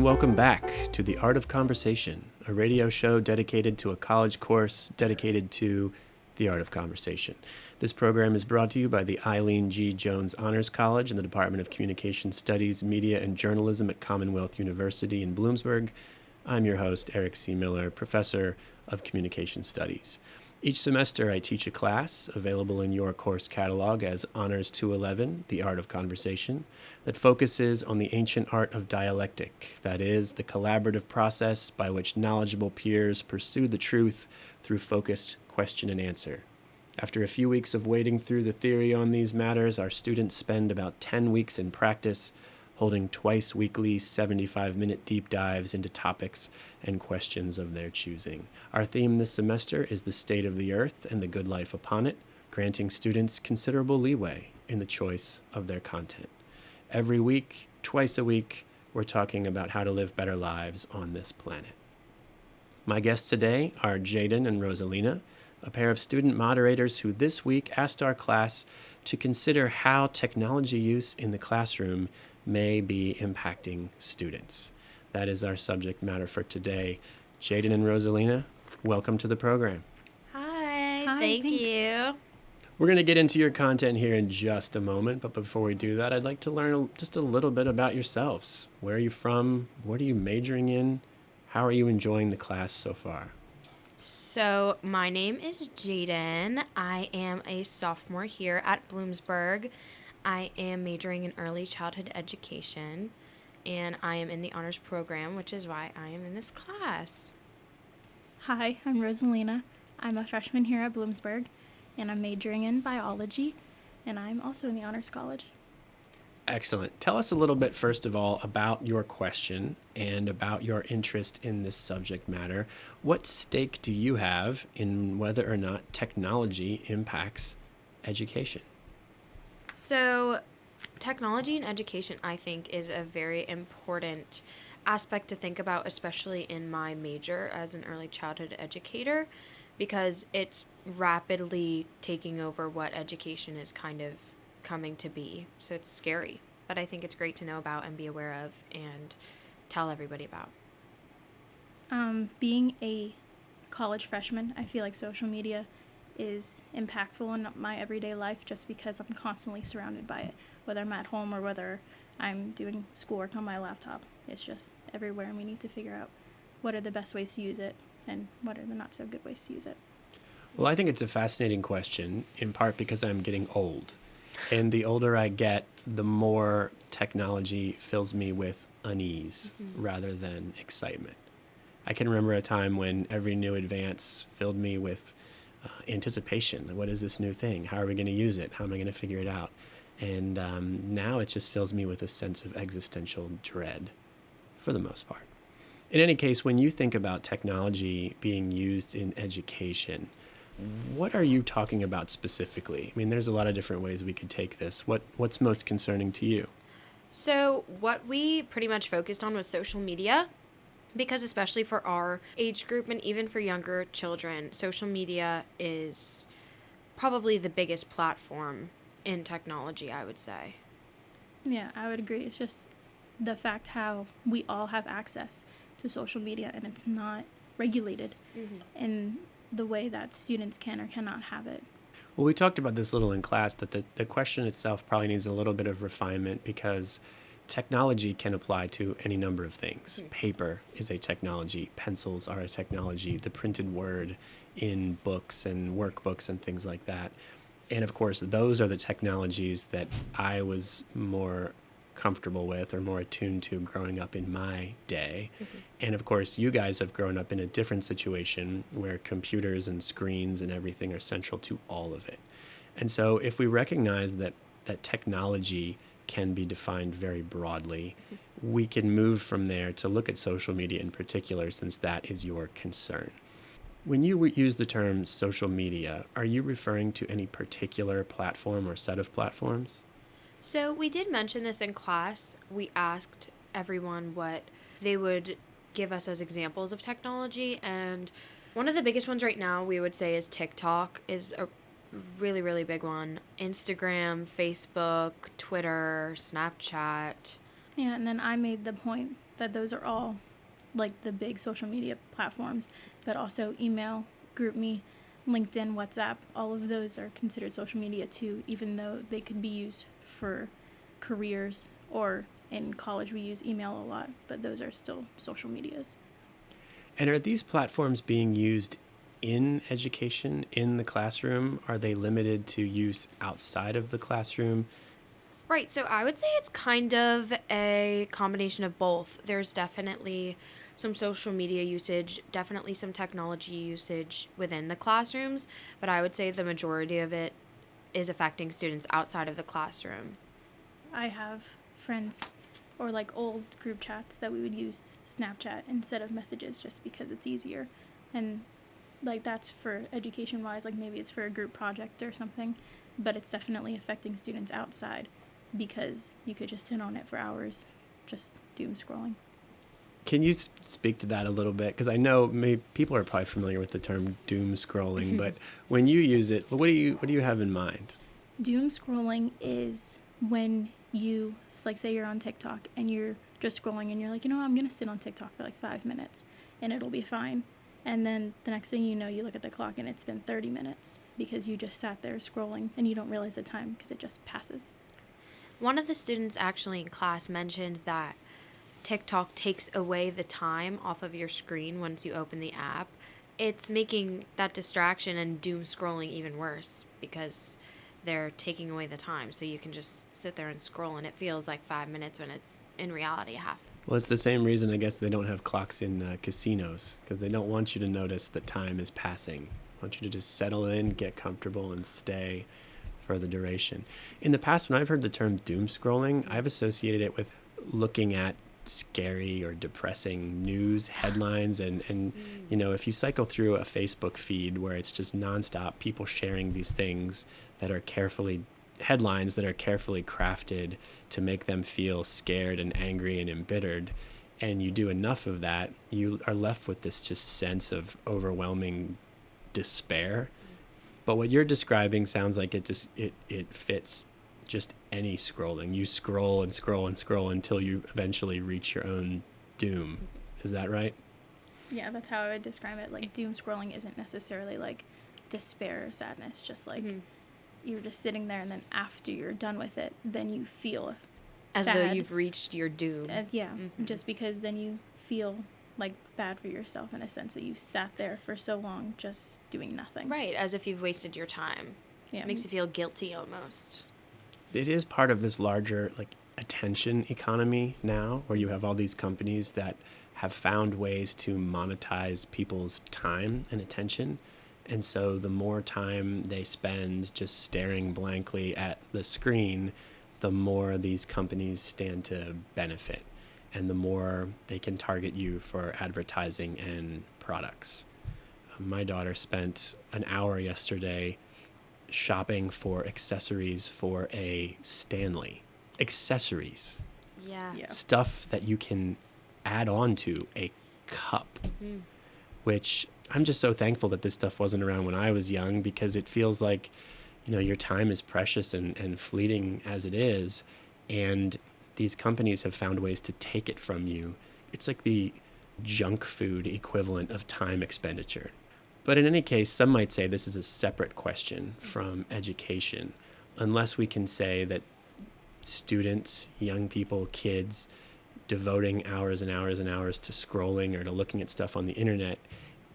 welcome back to The Art of Conversation, a radio show dedicated to a college course dedicated to the art of conversation. This program is brought to you by the Eileen G. Jones Honors College and the Department of Communication Studies, Media, and Journalism at Commonwealth University in Bloomsburg. I'm your host, Eric C. Miller, Professor of Communication Studies. Each semester, I teach a class, available in your course catalog as Honors 211, The Art of Conversation, that focuses on the ancient art of dialectic, that is, the collaborative process by which knowledgeable peers pursue the truth through focused question and answer. After a few weeks of wading through the theory on these matters, our students spend about 10 weeks in practice, holding twice weekly 75-minute deep dives into topics and questions of their choosing. Our theme this semester is the state of the earth and the good life upon it, granting students considerable leeway in the choice of their content. Every week, twice a week, we're talking about how to live better lives on this planet. My guests today are Jadyn and Rosalina, a pair of student moderators who this week asked our class to consider how technology use in the classroom may be impacting students. That is our subject matter for today. Jadyn and Rosalina, welcome to the program. Hi, thanks. you. We're going to get into your content here in just a moment, but before we do that, I'd like to learn just a little bit about yourselves. Where are you from? What are you majoring in? How are you enjoying the class so far? So, my name is Jadyn. I am a sophomore here at Bloomsburg. I am majoring in early childhood education, and I am in the honors program, which is why I am in this class. Hi, I'm Rosalina. I'm a freshman here at Bloomsburg, and I'm majoring in biology, and I'm also in the Honors College. Excellent. Tell us a little bit, first of all, about your question and about your interest in this subject matter. What stake do you have in whether or not technology impacts education? So, technology in education, I think, is a very important aspect to think about, especially in my major as an early childhood educator, because it's rapidly taking over what education is kind of coming to be. So it's scary, but I think it's great to know about and be aware of and tell everybody about. Being a college freshman, I feel like social media is impactful in my everyday life just because I'm constantly surrounded by it, whether I'm at home or whether I'm doing schoolwork on my laptop. It's just everywhere, and we need to figure out what are the best ways to use it and what are the not so good ways to use it. Well, I think it's a fascinating question, in part because I'm getting old. And the older I get, the more technology fills me with unease rather than excitement. I can remember a time when every new advance filled me with anticipation. What is this new thing? How are we going to use it? How am I going to figure it out? And now it just fills me with a sense of existential dread, for the most part. In any case, when you think about technology being used in education, what are you talking about specifically? I mean, there's a lot of different ways we could take this. What's most concerning to you? So what we pretty much focused on was social media, because especially for our age group and even for younger children, social media is probably the biggest platform in technology, I would say. Yeah, I would agree. It's just the fact how we all have access to social media and it's not regulated in the way that students can or cannot have it. Well, we talked about this a little in class, that the question itself probably needs a little bit of refinement because technology can apply to any number of things. Paper is a technology. Pencils are a technology. The printed word in books and workbooks and things like that. And of course, those are the technologies that I was more comfortable with or more attuned to growing up in my day. And of course, you guys have grown up in a different situation where computers and screens and everything are central to all of it. And so if we recognize that technology can be defined very broadly, we can move from there to look at social media in particular, since that is your concern. When you use the term social media, are you referring to any particular platform or set of platforms? So we did mention this in class. We asked everyone what they would give us as examples of technology, and one of the biggest ones right now we would say is TikTok is a really, really big one. Instagram, Facebook, Twitter, Snapchat. Yeah, and then I made the point that those are all like the big social media platforms, but also email, GroupMe, LinkedIn, WhatsApp, all of those are considered social media too, even though they could be used for careers, or in college we use email a lot, but those are still social medias. And are these platforms being used in education, in the classroom? Are they limited to use outside of the classroom? Right, so I would say it's kind of a combination of both. There's definitely some social media usage, definitely some technology usage within the classrooms, but I would say the majority of it is affecting students outside of the classroom. I have friends or like old group chats that we would use Snapchat instead of messages just because it's easier. And like that's for education wise, like maybe it's for a group project or something, but it's definitely affecting students outside because you could just sit on it for hours just doom scrolling. Can you speak to that a little bit? Because I know people are probably familiar with the term doom scrolling, but when you use it, what do you have in mind? Doom scrolling is when it's like say you're on TikTok and you're just scrolling and you're like, I'm going to sit on TikTok for like 5 minutes and it'll be fine. And then the next thing you know, you look at the clock and it's been 30 minutes because you just sat there scrolling and you don't realize the time because it just passes. One of the students actually in class mentioned that TikTok takes away the time off of your screen once you open the app. It's making that distraction and doom scrolling even worse because they're taking away the time. So you can just sit there and scroll and it feels like 5 minutes when it's in reality a half. Well, it's the same reason, I guess, they don't have clocks in casinos, because they don't want you to notice that time is passing. They want you to just settle in, get comfortable, and stay for the duration. In the past, when I've heard the term doom scrolling, I've associated it with looking at scary or depressing news headlines and if you cycle through a Facebook feed where it's just nonstop people sharing these things that are headlines that are carefully crafted to make them feel scared and angry and embittered, and you do enough of that, you are left with this just sense of overwhelming despair. But what you're describing sounds like it fits just any scrolling. You scroll and scroll and scroll until you eventually reach your own doom. Is that right? Yeah, that's how I would describe it. Like doom scrolling isn't necessarily like despair or sadness, just like you're just sitting there and then after you're done with it, then you feel As sad. though you've reached your doom. Just because then you feel like bad for yourself in a sense that you sat there for so long just doing nothing. Right, as if you've wasted your time. Yeah. It makes you feel guilty almost. It is part of this larger attention economy now, where you have all these companies that have found ways to monetize people's time and attention. And so the more time they spend just staring blankly at the screen, the more these companies stand to benefit, and the more they can target you for advertising and products. My daughter spent an hour yesterday shopping for accessories for a Stanley. Accessories. Yeah. Stuff that you can add on to a cup, which I'm just so thankful that this stuff wasn't around when I was young, because it feels like, your time is precious and fleeting as it is. And these companies have found ways to take it from you. It's like the junk food equivalent of time expenditure. But in any case, some might say this is a separate question from education, unless we can say that students, young people, kids, devoting hours and hours and hours to scrolling or to looking at stuff on the internet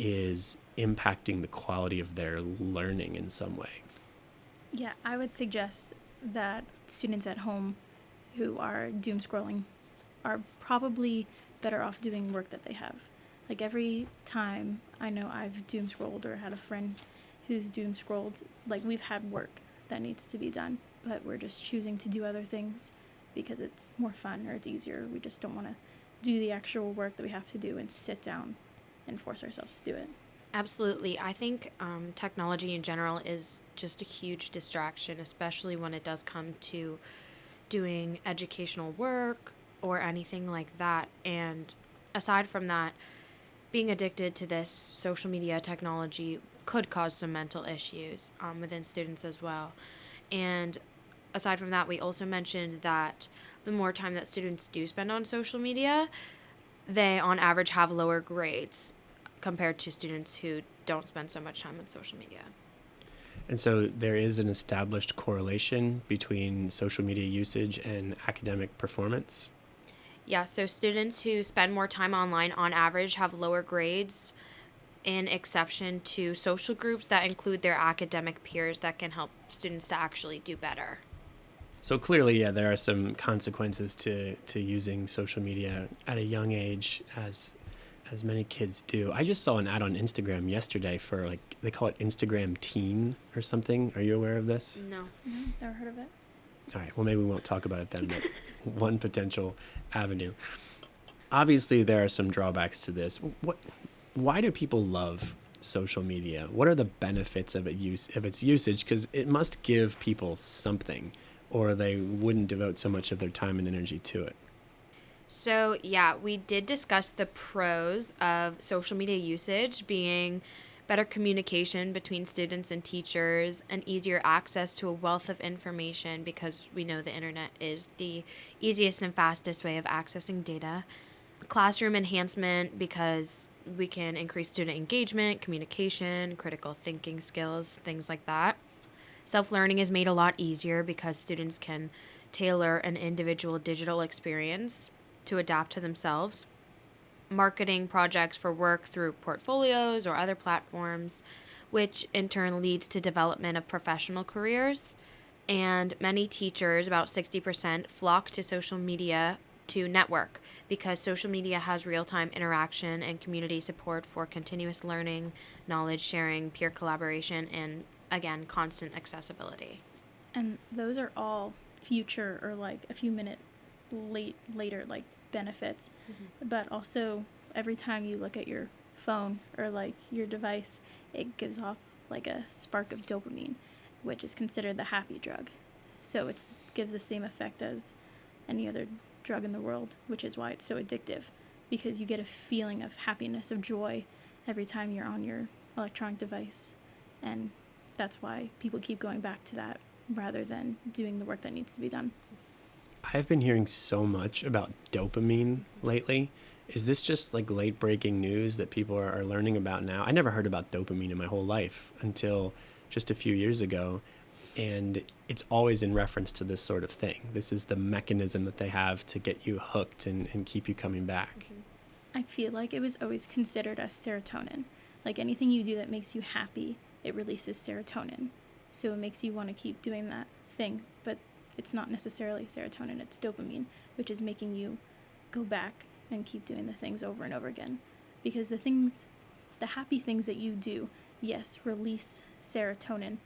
is impacting the quality of their learning in some way. Yeah, I would suggest that students at home who are doom scrolling are probably better off doing work that they have. Like every time I know I've doom scrolled or had a friend who's doom scrolled, like we've had work that needs to be done, but we're just choosing to do other things because it's more fun or it's easier. We just don't want to do the actual work that we have to do and sit down and force ourselves to do it. Absolutely. I think technology in general is just a huge distraction, especially when it does come to doing educational work or anything like that. And aside from that, being addicted to this social media technology could cause some mental issues within students as well. And aside from that, we also mentioned that the more time that students do spend on social media, they on average have lower grades compared to students who don't spend so much time on social media. And so there is an established correlation between social media usage and academic performance. Yeah, so students who spend more time online on average have lower grades, in exception to social groups that include their academic peers that can help students to actually do better. So clearly, yeah, there are some consequences to using social media at a young age, as many kids do. I just saw an ad on Instagram yesterday for, like, they call it Instagram Teen or something. Are you aware of this? No. No, never heard of it. All right, well, maybe we won't talk about it then, but one potential avenue. Obviously, there are some drawbacks to this. Why do people love social media? What are the benefits of its usage? Because it must give people something, or they wouldn't devote so much of their time and energy to it. So, yeah, we did discuss the pros of social media usage being better communication between students and teachers, and easier access to a wealth of information because we know the internet is the easiest and fastest way of accessing data. Classroom enhancement because we can increase student engagement, communication, critical thinking skills, things like that. Self-learning is made a lot easier because students can tailor an individual digital experience to adapt to themselves. Marketing projects for work through portfolios or other platforms, which in turn leads to development of professional careers. And many teachers, about 60%, flock to social media to network because social media has real-time interaction and community support for continuous learning, knowledge sharing, peer collaboration, and again, constant accessibility. And those are all future or like a few minute later like benefits. But also every time you look at your phone or like your device, it gives off like a spark of dopamine, which is considered the happy drug. So it gives the same effect as any other drug in the world, which is why it's so addictive, because you get a feeling of happiness, of joy every time you're on your electronic device. And that's why people keep going back to that rather than doing the work that needs to be done. I've been hearing so much about dopamine lately. Is this just like late breaking news that people are learning about now? I never heard about dopamine in my whole life until just a few years ago. And it's always in reference to this sort of thing. This is the mechanism that they have to get you hooked and keep you coming back. I feel like it was always considered as serotonin. Like anything you do that makes you happy, it releases serotonin. So it makes you want to keep doing that thing. But it's not necessarily serotonin, it's dopamine, which is making you go back and keep doing the things over and over again. Because the happy things that you do, yes, release serotonin,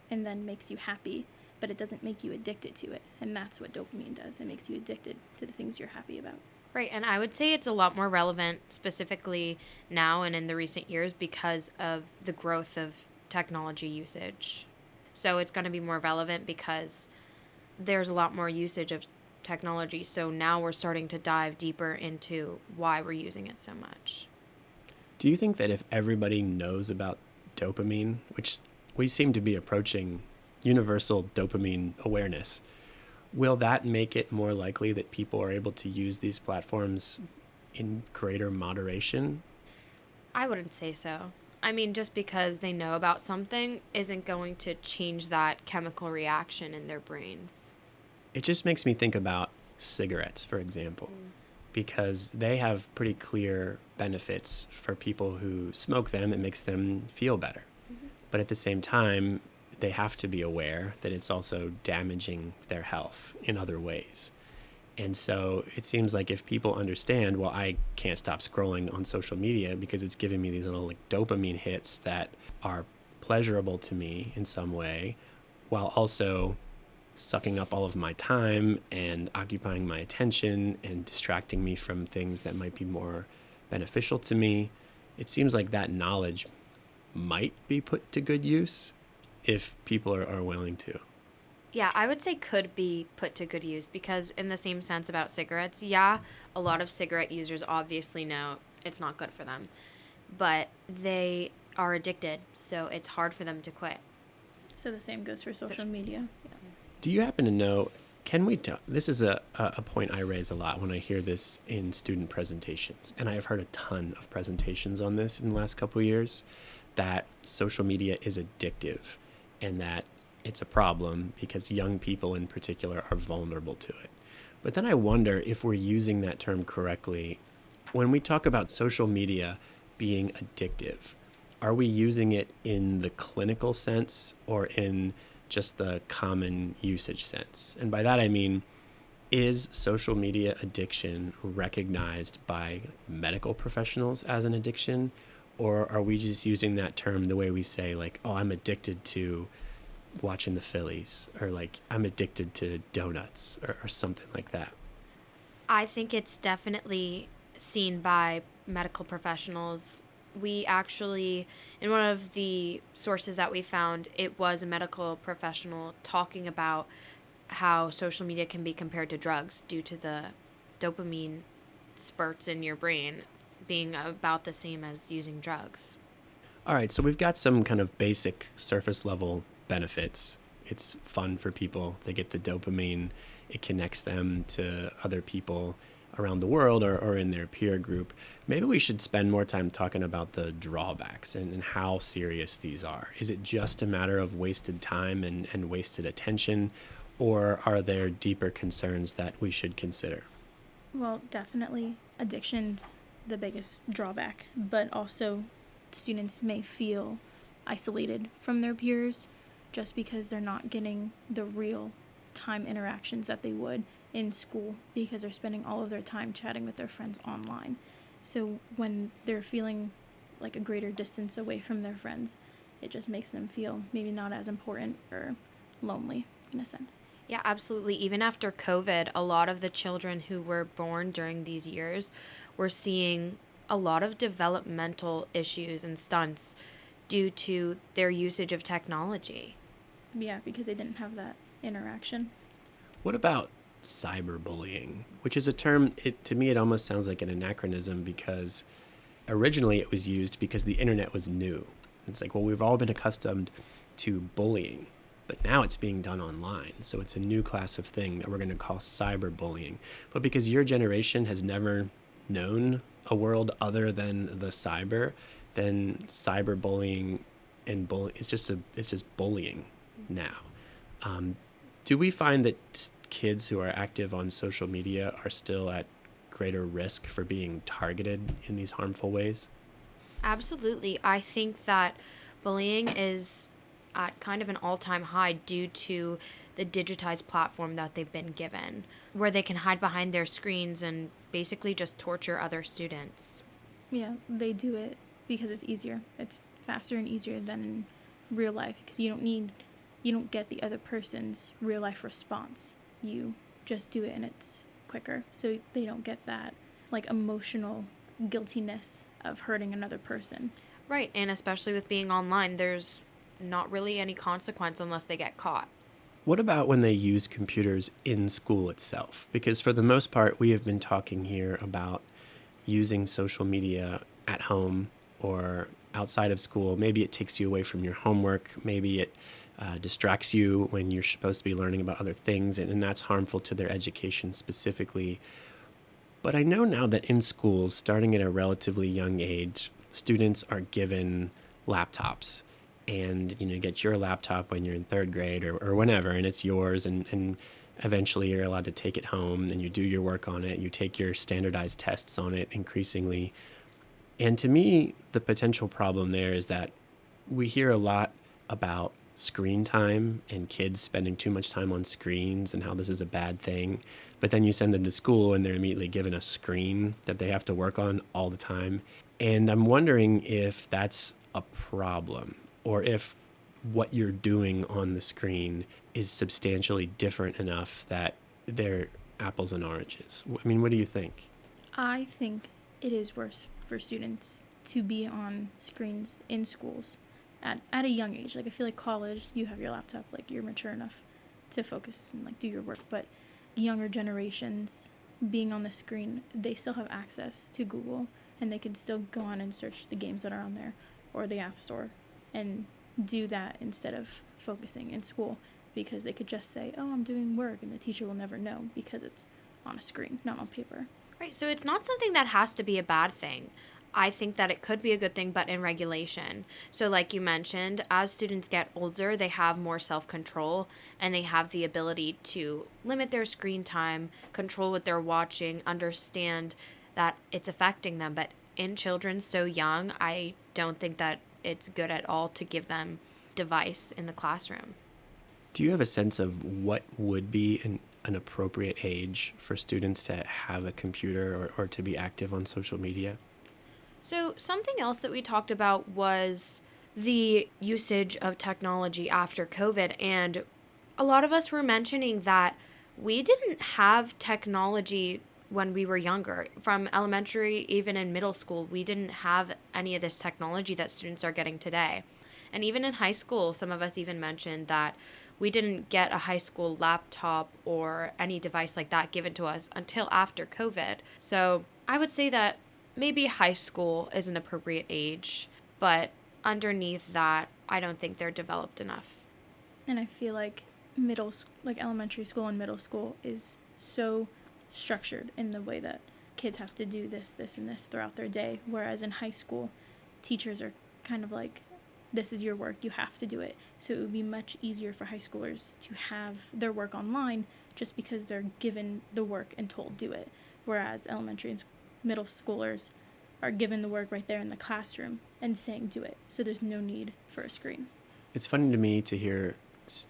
and then makes you happy, but it doesn't make you addicted to it. And that's what dopamine does. It makes you addicted to the things you're happy about. Right, and I would say it's a lot more relevant specifically now and in the recent years because of the growth of technology usage. So it's going to be more relevant because there's a lot more usage of technology. So now we're starting to dive deeper into why we're using it so much. Do you think that if everybody knows about dopamine, which we seem to be approaching universal dopamine awareness, will that make it more likely that people are able to use these platforms in greater moderation? I wouldn't say so. I mean, just because they know about something isn't going to change that chemical reaction in their brain. It just makes me think about cigarettes, for example, because they have pretty clear benefits for people who smoke them. It makes them feel better. But at the same time, they have to be aware that it's also damaging their health in other ways. And so it seems like if people understand, well, I can't stop scrolling on social media because it's giving me these little like dopamine hits that are pleasurable to me in some way, while also sucking up all of my time and occupying my attention and distracting me from things that might be more beneficial to me. It seems like that knowledge might be put to good use if people are willing to. Yeah, I would say could be put to good use because in the same sense about cigarettes, yeah, a lot of cigarette users obviously know it's not good for them, but they are addicted, so it's hard for them to quit. So the same goes for social media. Do you happen to know, Can we tell? This is a point I raise a lot when I hear this in student presentations, and I have heard a ton of presentations on this in the last couple of years, that social media is addictive and that it's a problem because young people in particular are vulnerable to it. But then I wonder if we're using that term correctly. When we talk about social media being addictive, are we using it in the clinical sense or in just the common usage sense? And by that I mean, is social media addiction recognized by medical professionals as an addiction? Or are we just using that term the way we say, like, oh, I'm addicted to watching the Phillies, or like, I'm addicted to donuts, or something like that? I think it's definitely seen by medical professionals. We actually, in one of the sources that we found, it was a medical professional talking about how social media can be compared to drugs due to the dopamine spurts in your brain being about the same as using drugs. All right, so we've got some kind of basic surface level benefits. It's fun for people. They get the dopamine. It connects them to other people around the world or in their peer group. Maybe we should spend more time talking about the drawbacks and how serious these are. Is it just a matter of wasted time and wasted attention, or are there deeper concerns that we should consider? Well, definitely addiction's the biggest drawback, but also students may feel isolated from their peers just because they're not getting the real time interactions that they would in school because they're spending all of their time chatting with their friends online. So when they're feeling like a greater distance away from their friends, it just makes them feel maybe not as important or lonely in a sense. Yeah, absolutely. Even after COVID, a lot of the children who were born during these years were seeing a lot of developmental issues and stunts due to their usage of technology. Yeah, because they didn't have that interaction. What about cyberbullying, which is a term, to me, it almost sounds like an anachronism because originally it was used because the internet was new. It's like, well, we've all been accustomed to bullying, but now it's being done online. So it's a new class of thing that we're going to call cyberbullying. But because your generation has never known a world other than the cyber, then cyberbullying and bullying, it's just bullying now. Do we find that kids who are active on social media are still at greater risk for being targeted in these harmful ways? Absolutely. I think that bullying is at kind of an all-time high due to the digitized platform that they've been given, where they can hide behind their screens and basically just torture other students. Yeah, they do it because it's easier. It's faster and easier than in real life because you don't get the other person's real life response. You just do it and it's quicker. So they don't get that like emotional guiltiness of hurting another person. Right, and especially with being online, there's not really any consequence unless they get caught. What about when they use computers in school itself? Because for the most part, we have been talking here about using social media at home or outside of school. Maybe it takes you away from your homework. Maybe it distracts you when you're supposed to be learning about other things, and that's harmful to their education specifically. But I know now that in schools, starting at a relatively young age, students are given laptops. And you get your laptop when you're in third grade or whenever, and it's yours, and eventually you're allowed to take it home and you do your work on it. You take your standardized tests on it increasingly. And to me, the potential problem there is that we hear a lot about screen time and kids spending too much time on screens and how this is a bad thing. But then you send them to school and they're immediately given a screen that they have to work on all the time. And I'm wondering if that's a problem, or if what you're doing on the screen is substantially different enough that they're apples and oranges. I mean, what do you think? I think it is worse for students to be on screens in schools at a young age. Like, I feel like college, you have your laptop, like, you're mature enough to focus and, like, do your work. But younger generations, being on the screen, they still have access to Google, and they can still go on and search the games that are on there or the App Store and do that instead of focusing in school. because they could just say, oh, I'm doing work, and the teacher will never know because it's on a screen, not on paper. Right, so it's not something that has to be a bad thing. I think that it could be a good thing, but in regulation. So like you mentioned, as students get older, they have more self-control and they have the ability to limit their screen time, control what they're watching, understand that it's affecting them. But in children so young, I don't think that it's good at all to give them device in the classroom. Do you have a sense of what would be an appropriate age for students to have a computer or to be active on social media? So something else that we talked about was the usage of technology after COVID. And a lot of us were mentioning that we didn't have technology when we were younger. From elementary, even in middle school, we didn't have any of this technology that students are getting today. And even in high school, some of us even mentioned that we didn't get a high school laptop or any device like that given to us until after COVID. So I would say that maybe high school is an appropriate age, but underneath that, I don't think they're developed enough. And I feel like elementary school and middle school is so structured in the way that kids have to do this, and this throughout their day. Whereas in high school, teachers are kind of like, this is your work, you have to do it. So it would be much easier for high schoolers to have their work online just because they're given the work and told do it. Whereas elementary and middle schoolers are given the work right there in the classroom and saying do it. So there's no need for a screen. It's funny to me to hear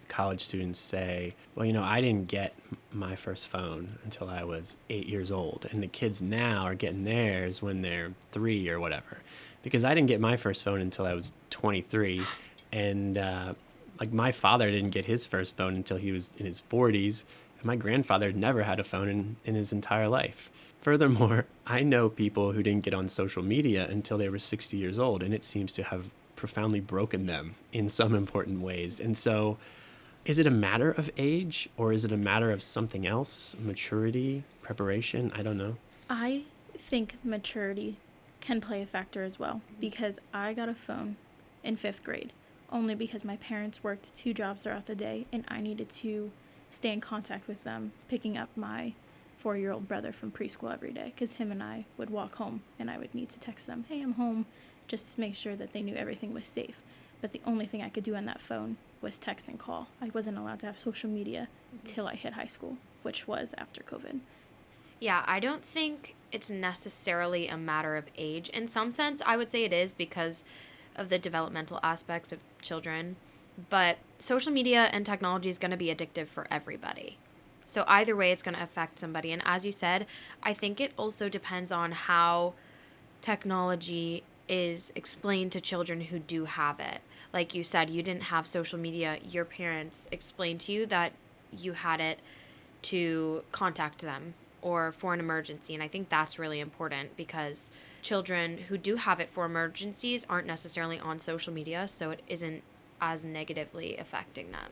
college students say, well, I didn't get my first phone until I was 8 years old. And the kids now are getting theirs when they're 3 or whatever. Because I didn't get my first phone until I was 23. And my father didn't get his first phone until he was in his 40s. And my grandfather had never had a phone in his entire life. Furthermore, I know people who didn't get on social media until they were 60 years old, and it seems to have profoundly broken them in some important ways. And so, is it a matter of age, or is it a matter of something else? Maturity, preparation? I don't know. I think maturity can play a factor as well, because I got a phone in 5th grade only because my parents worked 2 jobs throughout the day, and I needed to stay in contact with them, picking up my 4-year-old brother from preschool every day, because him and I would walk home and I would need to text them, hey, I'm home, just to make sure that they knew everything was safe. But the only thing I could do on that phone was text and call. I wasn't allowed to have social media until I hit high school, which was after COVID. Yeah, I don't think it's necessarily a matter of age. In some sense, I would say it is because of the developmental aspects of children. But social media and technology is going to be addictive for everybody. So either way, it's going to affect somebody. And as you said, I think it also depends on how technology is explained to children who do have it. Like you said, you didn't have social media. Your parents explained to you that you had it to contact them or for an emergency. And I think that's really important because children who do have it for emergencies aren't necessarily on social media, so it isn't as negatively affecting them.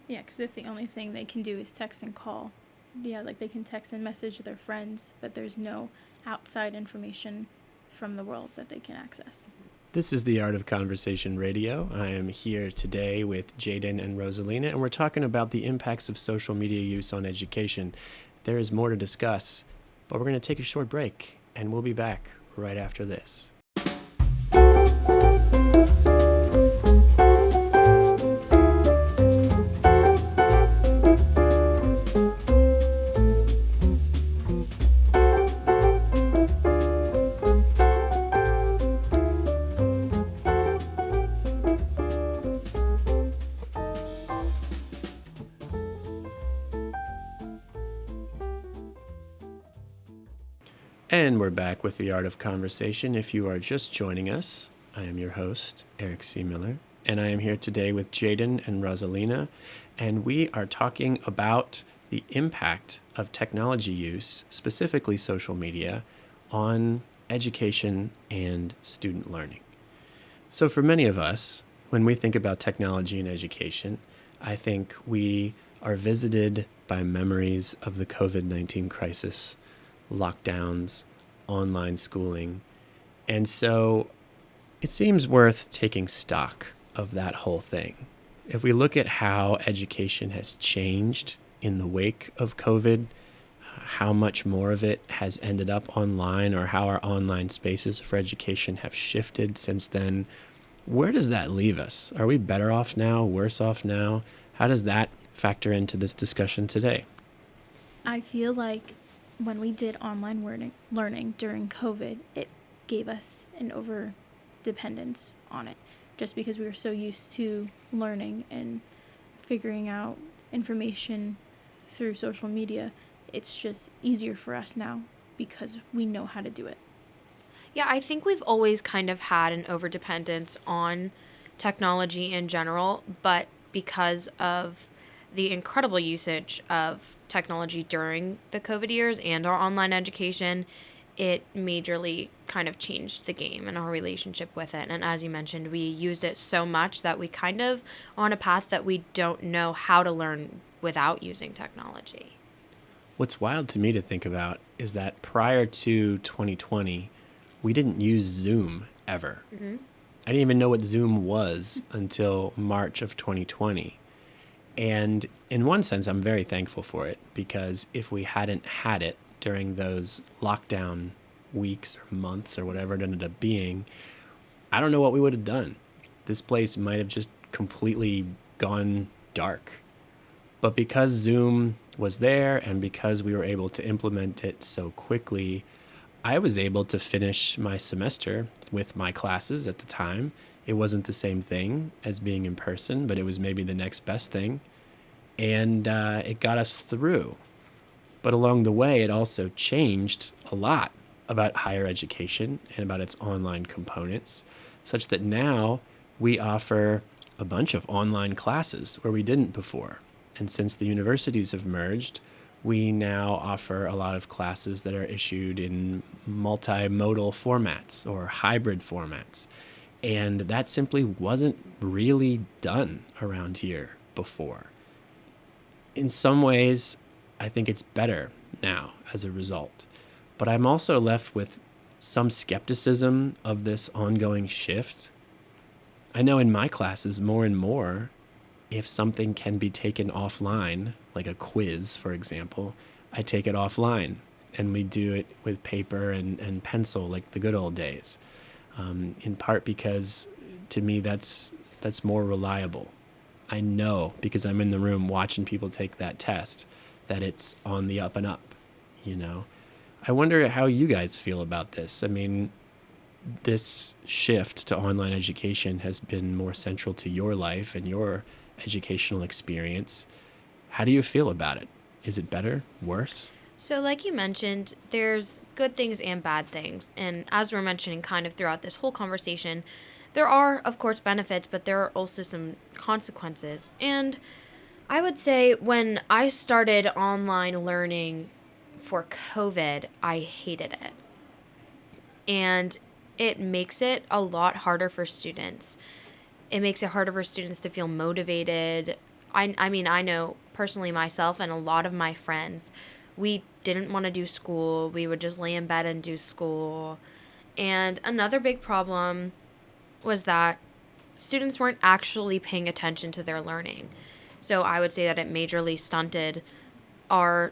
Yeah, because if the only thing they can do is text and call, they can text and message their friends, but there's no outside information from the world that they can access. This is the Art of Conversation Radio. I am here today with Jadyn and Rosalina, and we're talking about the impacts of social media use on education. There is more to discuss, but we're going to take a short break, and we'll be back right after this. And we're back with the Art of Conversation. If you are just joining us, I am your host, Eric C. Miller, and I am here today with Jadyn and Rosalina, and we are talking about the impact of technology use, specifically social media, on education and student learning. So for many of us, when we think about technology and education, I think we are visited by memories of the COVID-19 crisis, lockdowns, online schooling. And so it seems worth taking stock of that whole thing. If we look at how education has changed in the wake of COVID, how much more of it has ended up online, or how our online spaces for education have shifted since then, where does that leave us? Are we better off now, worse off now? How does that factor into this discussion today? I feel like when we did online learning during COVID, it gave us an over dependence on it, just because we were so used to learning and figuring out information through social media. It's just easier for us now because we know how to do it. Yeah, I think we've always kind of had an overdependence on technology in general, but because of the incredible usage of technology during the COVID years and our online education, it majorly kind of changed the game and our relationship with it. And as you mentioned, we used it so much that we kind of are on a path that we don't know how to learn without using technology. What's wild to me to think about is that prior to 2020, we didn't use Zoom ever. Mm-hmm. I didn't even know what Zoom was until March of 2020. And in one sense, I'm very thankful for it, because if we hadn't had it during those lockdown weeks or months or whatever it ended up being, I don't know what we would have done. This place might have just completely gone dark. But because Zoom was there and because we were able to implement it so quickly, I was able to finish my semester with my classes at the time. It wasn't the same thing as being in person, but it was maybe the next best thing. And it got us through. But along the way, it also changed a lot about higher education and about its online components, such that now we offer a bunch of online classes where we didn't before. And since the universities have merged, we now offer a lot of classes that are issued in multimodal formats or hybrid formats. And that simply wasn't really done around here before. In some ways, I think it's better now as a result. But I'm also left with some skepticism of this ongoing shift. I know in my classes more and more, if something can be taken offline, like a quiz, for example, I take it offline and we do it with paper and pencil like the good old days. In part because to me that's more reliable. I know, because I'm in the room watching people take that test, that it's on the up and up, you know. I wonder how you guys feel about this. I mean, this shift to online education has been more central to your life and your educational experience. How do you feel about it? Is it better, worse? So, like you mentioned, there's good things and bad things. And as we're mentioning kind of throughout this whole conversation, there are, of course, benefits, but there are also some consequences. And I would say when I started online learning for COVID, I hated it. And it makes it a lot harder for students. It makes it harder for students to feel motivated. I mean, I know personally myself and a lot of my friends, we didn't want to do school. We would just lay in bed and do school. And another big problem was that students weren't actually paying attention to their learning. So I would say that it majorly stunted our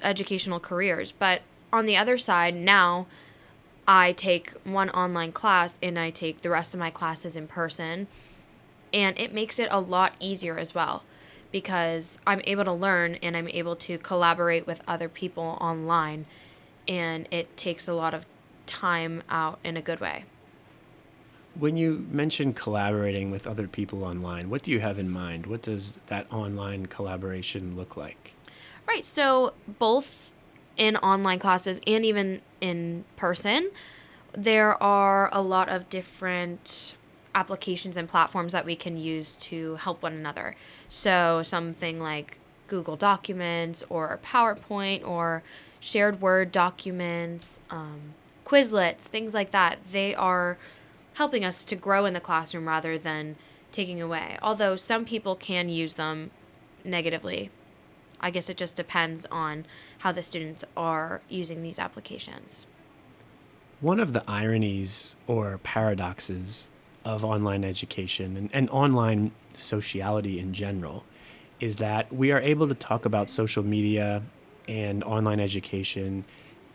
educational careers. But on the other side, now I take one online class and I take the rest of my classes in person. And it makes it a lot easier as well, because I'm able to learn and I'm able to collaborate with other people online. And it takes a lot of time out in a good way. When you mention collaborating with other people online, what do you have in mind? What does that online collaboration look like? Right. So both in online classes and even in person, there are a lot of different applications and platforms that we can use to help one another. So something like Google Documents or PowerPoint or shared Word documents, Quizlets, things like that. They are helping us to grow in the classroom rather than taking away. Although some people can use them negatively. I guess it just depends on how the students are using these applications. One of the ironies or paradoxes of online education and online sociality in general is that we are able to talk about social media and online education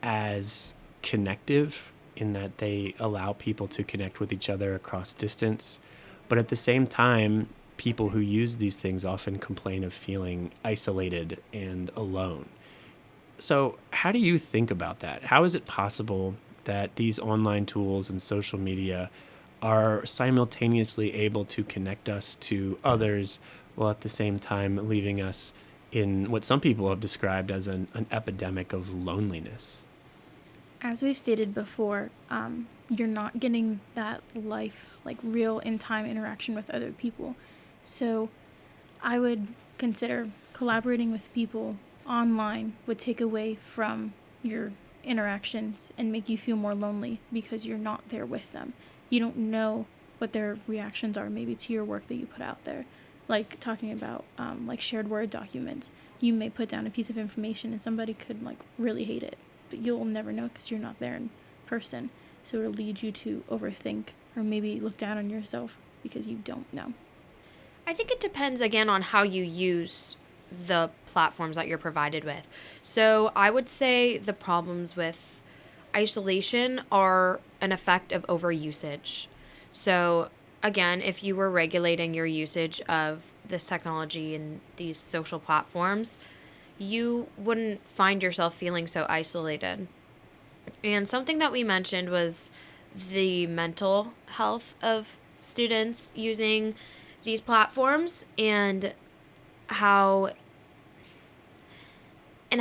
as connective in that they allow people to connect with each other across distance. But at the same time, people who use these things often complain of feeling isolated and alone. So, how do you think about that? How is it possible that these online tools and social media are simultaneously able to connect us to others while at the same time leaving us in what some people have described as an epidemic of loneliness? As we've stated before, you're not getting that life, like real in time interaction with other people. So I would consider collaborating with people online would take away from your interactions and make you feel more lonely because you're not there with them. You don't know what their reactions are maybe to your work that you put out there. Like talking about like shared Word documents. You may put down a piece of information and somebody could like really hate it, but you'll never know because you're not there in person. So it'll lead you to overthink or maybe look down on yourself because you don't know. I think it depends again on how you use the platforms that you're provided with. So I would say the problems with isolation are an effect of overusage. So again, if you were regulating your usage of this technology and these social platforms, you wouldn't find yourself feeling so isolated. And something that we mentioned was the mental health of students using these platforms how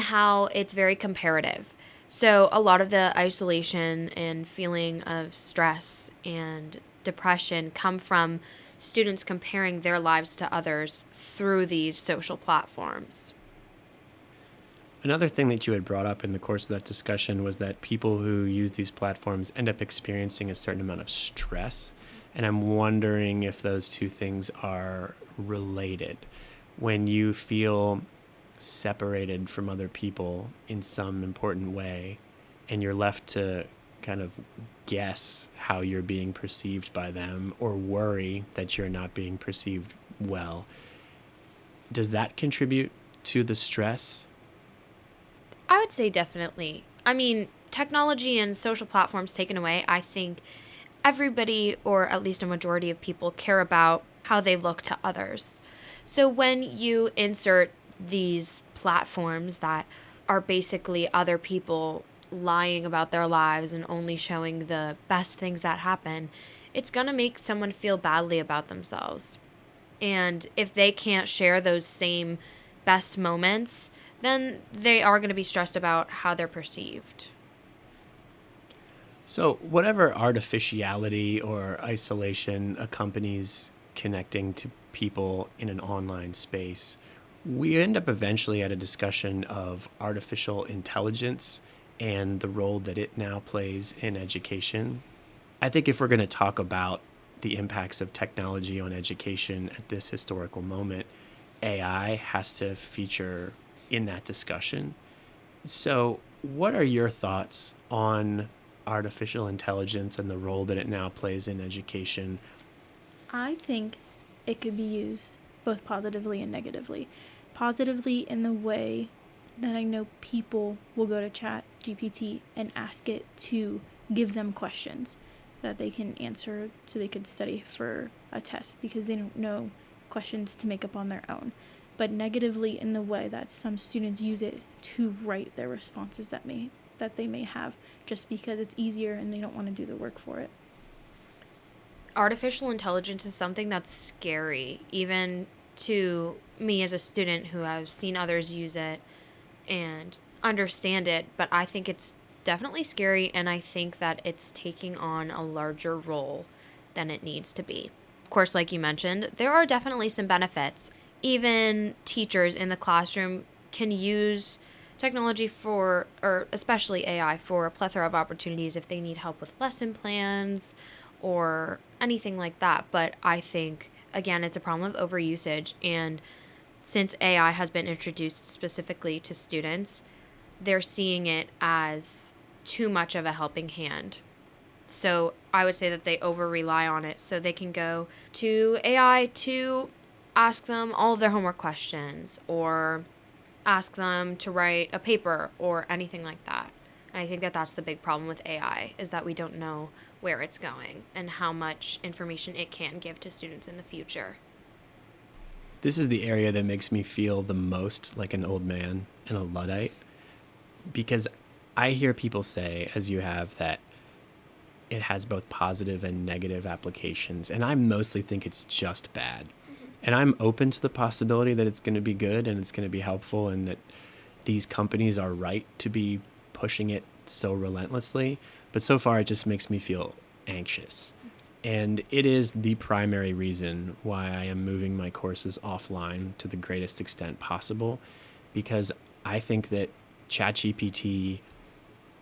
how it's very comparative. So a lot of the isolation and feeling of stress and depression come from students comparing their lives to others through these social platforms. Another thing that you had brought up in the course of that discussion was that people who use these platforms end up experiencing a certain amount of stress. And I'm wondering if those two things are related. When you feel separated from other people in some important way, and you're left to kind of guess how you're being perceived by them or worry that you're not being perceived well, does that contribute to the stress? I would say definitely. I mean, technology and social platforms taken away, I think everybody, or at least a majority of people, care about how they look to others. So when you insert these platforms that are basically other people lying about their lives and only showing the best things that happen, it's going to make someone feel badly about themselves. And if they can't share those same best moments, then they are going to be stressed about how they're perceived. So, whatever artificiality or isolation accompanies connecting to people in an online space, we end up eventually at a discussion of artificial intelligence and the role that it now plays in education. I think if we're going to talk about the impacts of technology on education at this historical moment, AI has to feature in that discussion. So, what are your thoughts on artificial intelligence and the role that it now plays in education? I think it could be used both positively and negatively. Positively in the way that I know people will go to Chat GPT and ask it to give them questions that they can answer so they could study for a test because they don't know questions to make up on their own. But negatively in the way that some students use it to write their responses that they may have just because it's easier and they don't want to do the work for it. Artificial intelligence is something that's scary, even to me as a student who have seen others use it and understand it, but I think it's definitely scary, and I think that it's taking on a larger role than it needs to be. Of course, like you mentioned, there are definitely some benefits. Even teachers in the classroom can use technology or especially AI, for a plethora of opportunities if they need help with lesson plans or anything like that. But I think, again, it's a problem of overusage. And since AI has been introduced specifically to students, they're seeing it as too much of a helping hand. So I would say that they over rely on it. So they can go to AI to ask them all of their homework questions or ask them to write a paper or anything like that. And I think that that's the big problem with AI, is that we don't know where it's going and how much information it can give to students in the future. This is the area that makes me feel the most like an old man and a Luddite, because I hear people say, as you have, that it has both positive and negative applications, and I mostly think it's just bad. And I'm open to the possibility that it's going to be good and it's going to be helpful, and that these companies are right to be pushing it so relentlessly. But so far, it just makes me feel anxious. And it is the primary reason why I am moving my courses offline to the greatest extent possible, because I think that ChatGPT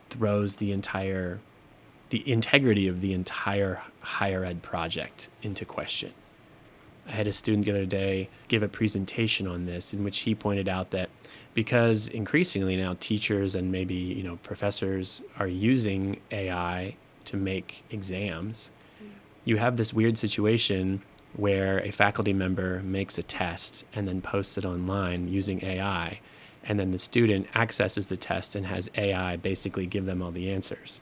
throws the integrity of the entire higher ed project into question. I had a student the other day give a presentation on this, in which he pointed out that because increasingly now teachers and maybe professors are using AI to make exams, you have this weird situation where a faculty member makes a test and then posts it online using AI, and then the student accesses the test and has AI basically give them all the answers.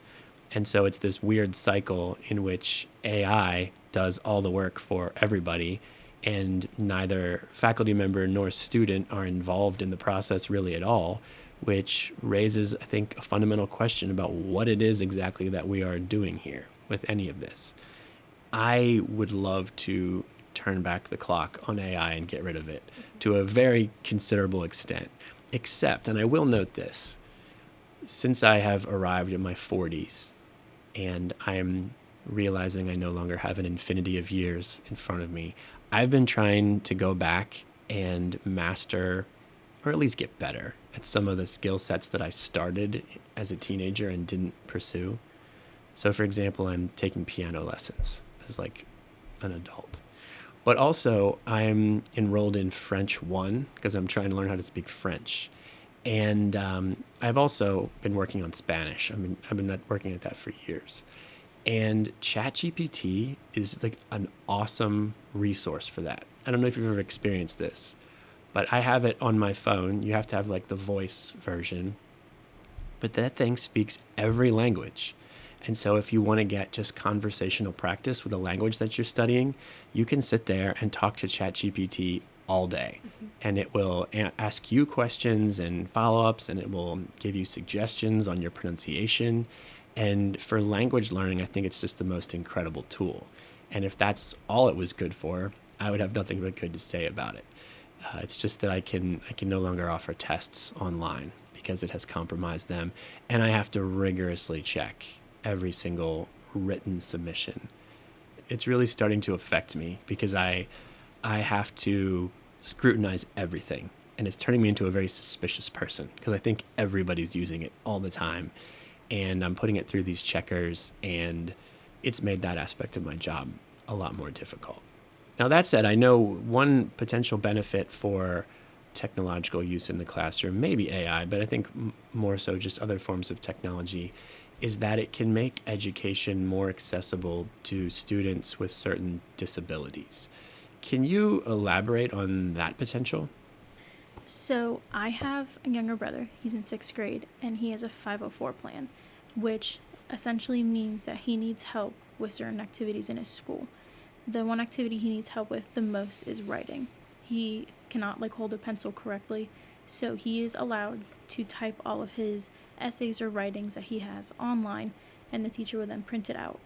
And so it's this weird cycle in which AI does all the work for everybody, and neither faculty member nor student are involved in the process really at all, which raises, I think, a fundamental question about what it is exactly that we are doing here with any of this. I would love to turn back the clock on AI and get rid of it to a very considerable extent. Except, and I will note this, since I have arrived in my 40s and I'm realizing I no longer have an infinity of years in front of me, I've been trying to go back and master, or at least get better at some of the skill sets that I started as a teenager and didn't pursue. So for example, I'm taking piano lessons as like an adult. But also I'm enrolled in French 1 because I'm trying to learn how to speak French. And I've also been working on Spanish. I've been working at that for years. And ChatGPT is like an awesome resource for that. I don't know if you've ever experienced this, but I have it on my phone. You have to have like the voice version, but that thing speaks every language. And so if you want to get just conversational practice with a language that you're studying, you can sit there and talk to ChatGPT all day. And it will ask you questions and follow-ups, and it will give you suggestions on your pronunciation. And for language learning, I think it's just the most incredible tool. And if that's all it was good for, I would have nothing but good to say about it. It's just that I can no longer offer tests online because it has compromised them, and I have to rigorously check every single written submission. It's really starting to affect me because I have to scrutinize everything, and it's turning me into a very suspicious person because I think everybody's using it all the time, and I'm putting it through these checkers, and it's made that aspect of my job a lot more difficult. Now, that said, I know one potential benefit for technological use in the classroom, maybe AI, but I think more so just other forms of technology, is that it can make education more accessible to students with certain disabilities. Can you elaborate on that potential? So I have a younger brother. He's in 6th grade, and he has a 504 plan, which essentially means that he needs help with certain activities in his school. The one activity he needs help with the most is writing. He cannot hold a pencil correctly, so he is allowed to type all of his essays or writings that he has online, and the teacher will then print it out.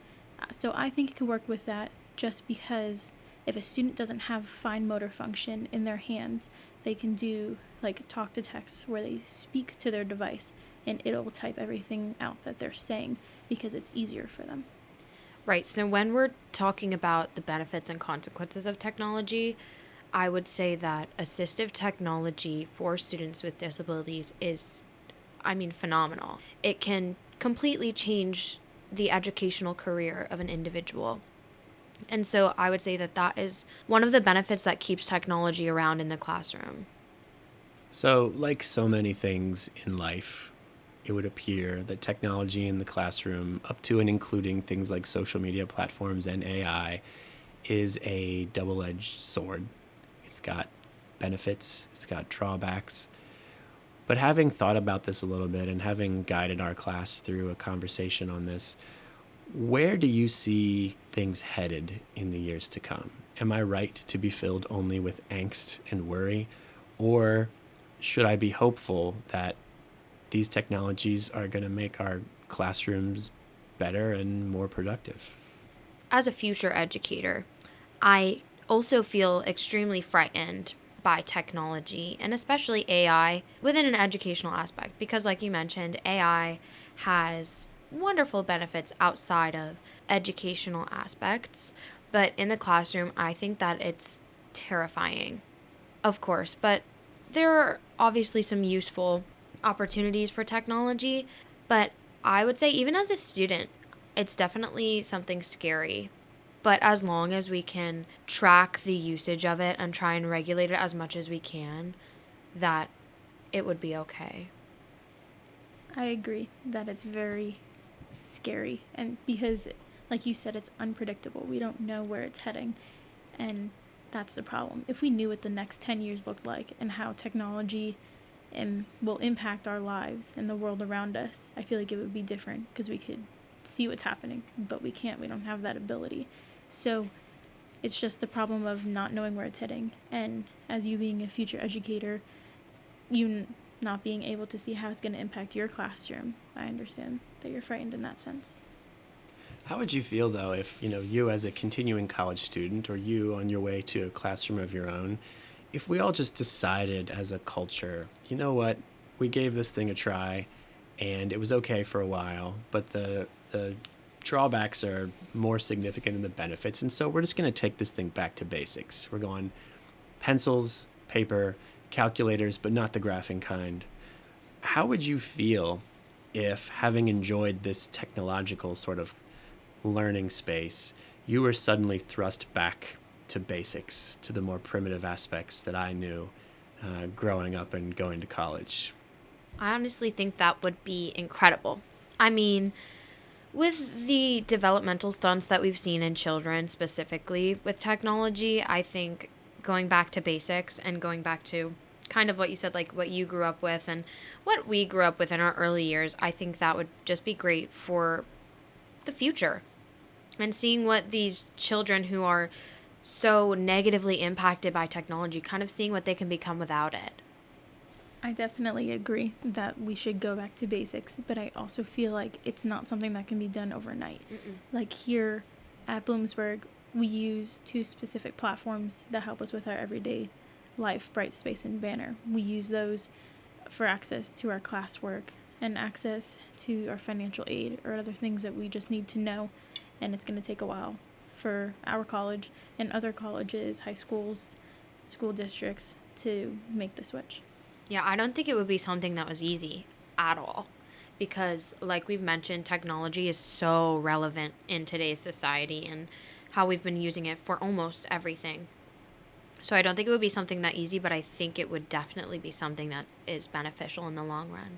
So I think it could work with that, just because if a student doesn't have fine motor function in their hands, they can do talk to text, where they speak to their device and it'll type everything out that they're saying because it's easier for them. Right. So when we're talking about the benefits and consequences of technology, I would say that assistive technology for students with disabilities is, phenomenal. It can completely change the educational career of an individual. And so I would say that that is one of the benefits that keeps technology around in the classroom. So, like so many things in life, it would appear that technology in the classroom, up to and including things like social media platforms and AI, is a double-edged sword. It's got benefits, it's got drawbacks. But having thought about this a little bit and having guided our class through a conversation on this, where do you see things headed in the years to come? Am I right to be filled only with angst and worry? Or should I be hopeful that these technologies are going to make our classrooms better and more productive? As a future educator, I also feel extremely frightened by technology and especially AI within an educational aspect because, like you mentioned, AI has wonderful benefits outside of educational aspects. But in the classroom, I think that it's terrifying, of course. But there are obviously some useful opportunities for technology. But I would say, even as a student, it's definitely something scary. But as long as we can track the usage of it and try and regulate it as much as we can, that it would be okay. I agree that it's very scary. And because, like you said, it's unpredictable. We don't know where it's heading. And that's the problem. If we knew what the next 10 years looked like and how technology will impact our lives and the world around us, I feel like it would be different because we could see what's happening, but we can't. We don't have that ability. So it's just the problem of not knowing where it's heading. And as you being a future educator, you not being able to see how it's going to impact your classroom, I understand that you're frightened in that sense. How would you feel, though, if, you as a continuing college student or you on your way to a classroom of your own, if we all just decided as a culture, you know what, we gave this thing a try and it was okay for a while, but the drawbacks are more significant than the benefits. And so we're just going to take this thing back to basics. We're going pencils, paper, calculators, but not the graphing kind. How would you feel if, having enjoyed this technological sort of learning space, you were suddenly thrust back to basics, to the more primitive aspects that I knew growing up and going to college? I honestly think that would be incredible. I mean, with the developmental stunts that we've seen in children, specifically with technology, I think going back to basics and going back to kind of what you said, like what you grew up with and what we grew up with in our early years, I think that would just be great for the future. And seeing what these children who are so negatively impacted by technology, kind of seeing what they can become without it. I definitely agree that we should go back to basics, but I also feel like it's not something that can be done overnight. Like here at Bloomsburg, we use 2 specific platforms that help us with our everyday life, Brightspace and Banner. We use those for access to our classwork and access to our financial aid or other things that we just need to know, and it's going to take a while for our college and other colleges, high schools, school districts to make the switch. Yeah, I don't think it would be something that was easy at all because, like we've mentioned, technology is so relevant in today's society and how we've been using it for almost everything. So I don't think it would be something that easy, but I think it would definitely be something that is beneficial in the long run.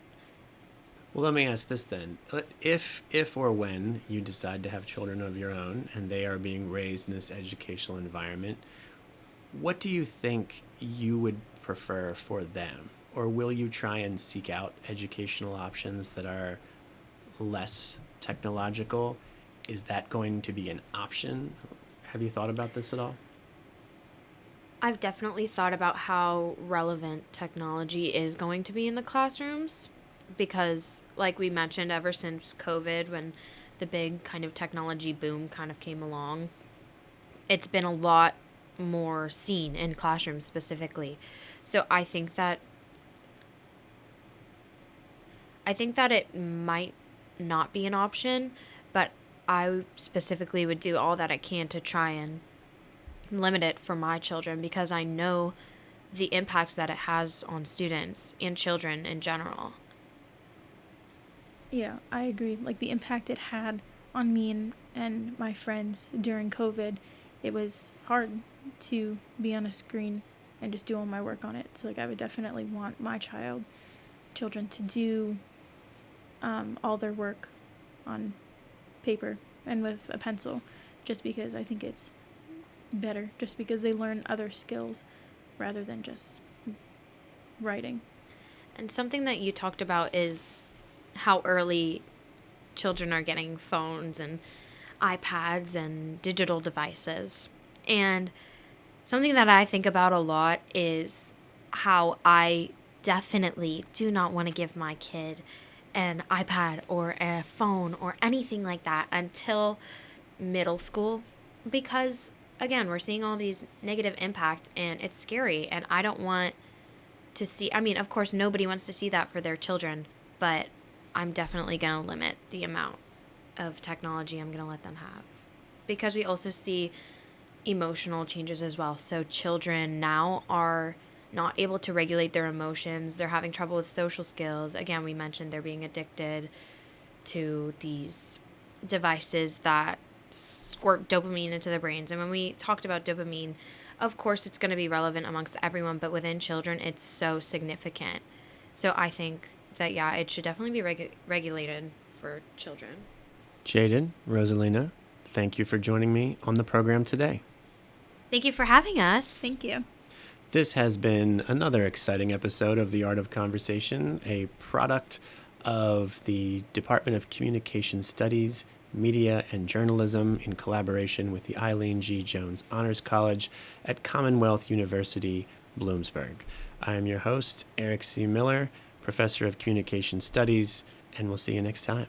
Well, let me ask this then. If or when you decide to have children of your own and they are being raised in this educational environment, what do you think you would prefer for them? Or will you try and seek out educational options that are less technological? Is that going to be an option? Have you thought about this at all? I've definitely thought about how relevant technology is going to be in the classrooms because, like we mentioned, ever since COVID, when the big kind of technology boom kind of came along, it's been a lot more seen in classrooms specifically. So I think that it might not be an option, but I specifically would do all that I can to try and limit it for my children because I know the impacts that it has on students and children in general. Yeah, I agree. Like the impact it had on me and my friends during COVID, it was hard to be on a screen and just do all my work on it. So like I would definitely want my children to do all their work on paper and with a pencil, just because I think it's better, just because they learn other skills rather than just writing. And something that you talked about is how early children are getting phones and iPads and digital devices. And something that I think about a lot is how I definitely do not want to give my kid an iPad or a phone or anything like that until middle school, because again, we're seeing all these negative impact and it's scary, and I don't want to see, I mean, of course nobody wants to see that for their children, but I'm definitely going to limit the amount of technology I'm going to let them have, because we also see emotional changes as well. So children now are not able to regulate their emotions. They're having trouble with social skills. Again, we mentioned they're being addicted to these devices that squirt dopamine into their brains. And when we talked about dopamine, of course it's going to be relevant amongst everyone, but within children it's so significant. So I think that, yeah, it should definitely be regulated for children. Jadyn, Rosalina, thank you for joining me on the program today. Thank you for having us. Thank you. This has been another exciting episode of The Art of Conversation, a product of the Department of Communication Studies, Media and Journalism in collaboration with the Eileen G. Jones Honors College at Commonwealth University, Bloomsburg. I am your host, Eric C. Miller, Professor of Communication Studies, and we'll see you next time.